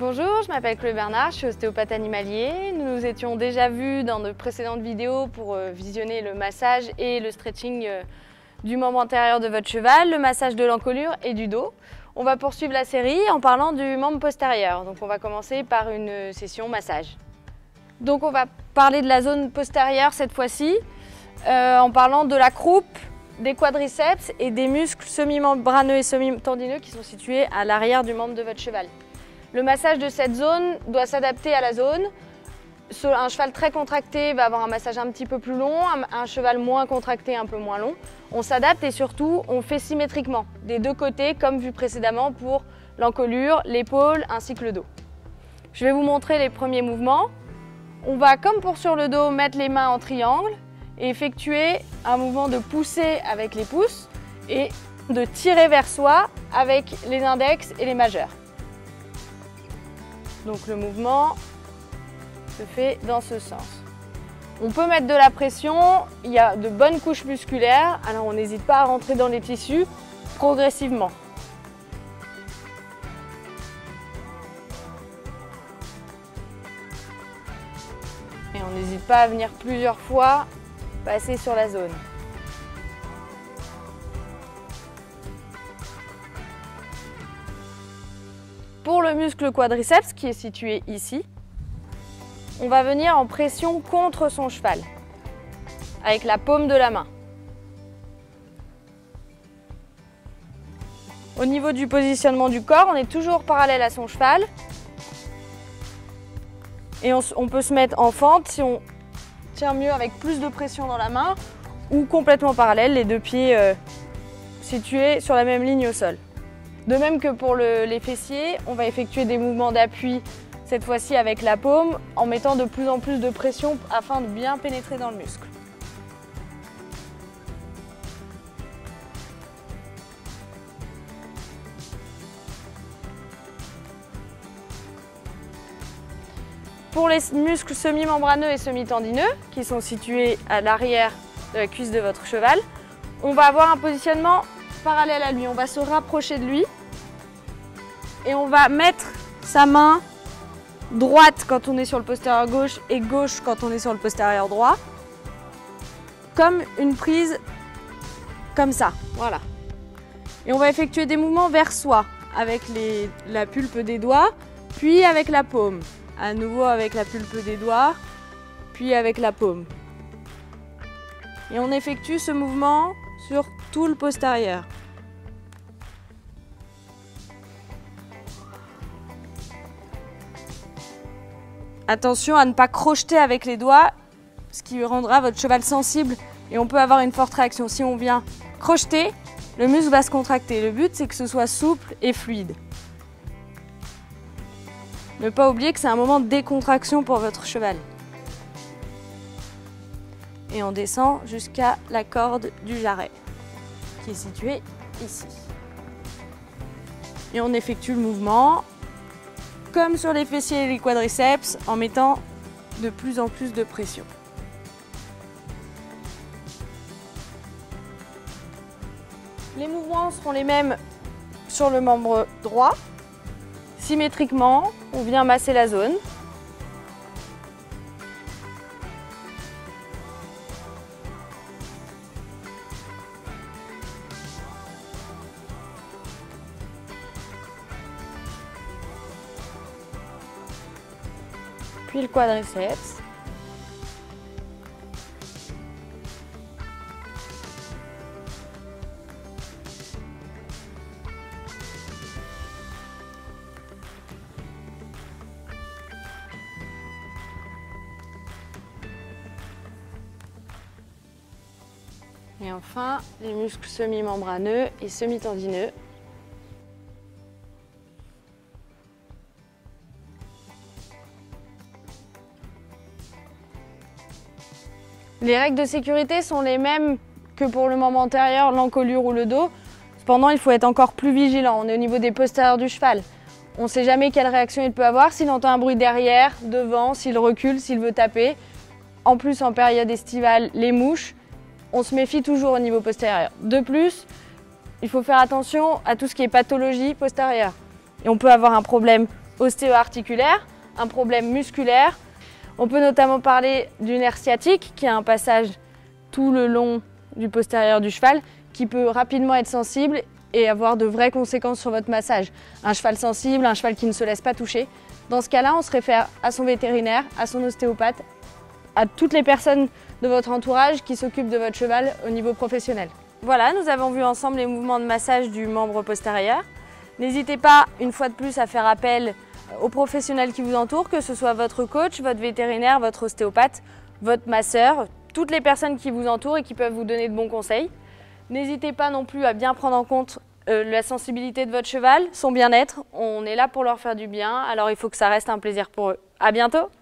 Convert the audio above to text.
Bonjour, je m'appelle Chloé Bernard, je suis ostéopathe animalier. Nous nous étions déjà vus dans de précédentes vidéos pour visionner le massage et le stretching du membre antérieur de votre cheval, le massage de l'encolure et du dos. On va poursuivre la série en parlant du membre postérieur. Donc on va commencer par une session massage. Donc on va parler de la zone postérieure cette fois-ci, en parlant de la croupe, des quadriceps et des muscles semi-membraneux et semi-tendineux qui sont situés à l'arrière du membre de votre cheval. Le massage de cette zone doit s'adapter à la zone. Un cheval très contracté va avoir un massage un petit peu plus long, un cheval moins contracté un peu moins long. On s'adapte et surtout on fait symétriquement, des deux côtés comme vu précédemment pour l'encolure, l'épaule ainsi que le dos. Je vais vous montrer les premiers mouvements. On va, comme pour sur le dos, mettre les mains en triangle et effectuer un mouvement de pousser avec les pouces et de tirer vers soi avec les index et les majeurs. Donc le mouvement se fait dans ce sens. On peut mettre de la pression, il y a de bonnes couches musculaires, alors on n'hésite pas à rentrer dans les tissus progressivement. Et on n'hésite pas à venir plusieurs fois passer sur la zone. Pour le muscle quadriceps qui est situé ici, on va venir en pression contre son cheval avec la paume de la main. Au niveau du positionnement du corps, on est toujours parallèle à son cheval et on peut se mettre en fente si on tient mieux avec plus de pression dans la main ou complètement parallèle, les deux pieds situés sur la même ligne au sol. De même que pour les fessiers, on va effectuer des mouvements d'appui, cette fois-ci avec la paume, en mettant de plus en plus de pression afin de bien pénétrer dans le muscle. Pour les muscles semi-membraneux et semi-tendineux, qui sont situés à l'arrière de la cuisse de votre cheval, on va avoir un positionnement parallèle à lui. On va se rapprocher de lui et on va mettre sa main droite quand on est sur le postérieur gauche et gauche quand on est sur le postérieur droit, comme une prise comme ça, voilà. Et on va effectuer des mouvements vers soi avec la pulpe des doigts, puis avec la paume. À nouveau avec la pulpe des doigts, puis avec la paume. Et on effectue ce mouvement sur tout le postérieur. Attention à ne pas crocheter avec les doigts, ce qui rendra votre cheval sensible et on peut avoir une forte réaction. Si on vient crocheter, le muscle va se contracter. Le but, c'est que ce soit souple et fluide. Ne pas oublier que c'est un moment de décontraction pour votre cheval. Et on descend jusqu'à la corde du jarret, qui est située ici. Et on effectue le mouvement, comme sur les fessiers et les quadriceps, en mettant de plus en plus de pression. Les mouvements seront les mêmes sur le membre droit. Symétriquement, on vient masser la zone. Puis le quadriceps. Et enfin, les muscles semi-membraneux et semi-tendineux. Les règles de sécurité sont les mêmes que pour le membre antérieur, l'encolure ou le dos. Cependant, il faut être encore plus vigilant. On est au niveau des postérieurs du cheval. On ne sait jamais quelle réaction il peut avoir, s'il entend un bruit derrière, devant, s'il recule, s'il veut taper. En plus, en période estivale, les mouches. On se méfie toujours au niveau postérieur. De plus, il faut faire attention à tout ce qui est pathologie postérieure. Et on peut avoir un problème ostéo-articulaire, un problème musculaire. On peut notamment parler du nerf sciatique qui a un passage tout le long du postérieur du cheval qui peut rapidement être sensible et avoir de vraies conséquences sur votre massage. Un cheval sensible, un cheval qui ne se laisse pas toucher. Dans ce cas-là, on se réfère à son vétérinaire, à son ostéopathe, à toutes les personnes de votre entourage qui s'occupent de votre cheval au niveau professionnel. Voilà, nous avons vu ensemble les mouvements de massage du membre postérieur. N'hésitez pas, une fois de plus, à faire appel aux professionnels qui vous entourent, que ce soit votre coach, votre vétérinaire, votre ostéopathe, votre masseur, toutes les personnes qui vous entourent et qui peuvent vous donner de bons conseils. N'hésitez pas non plus à bien prendre en compte la sensibilité de votre cheval, son bien-être. On est là pour leur faire du bien, alors il faut que ça reste un plaisir pour eux. À bientôt!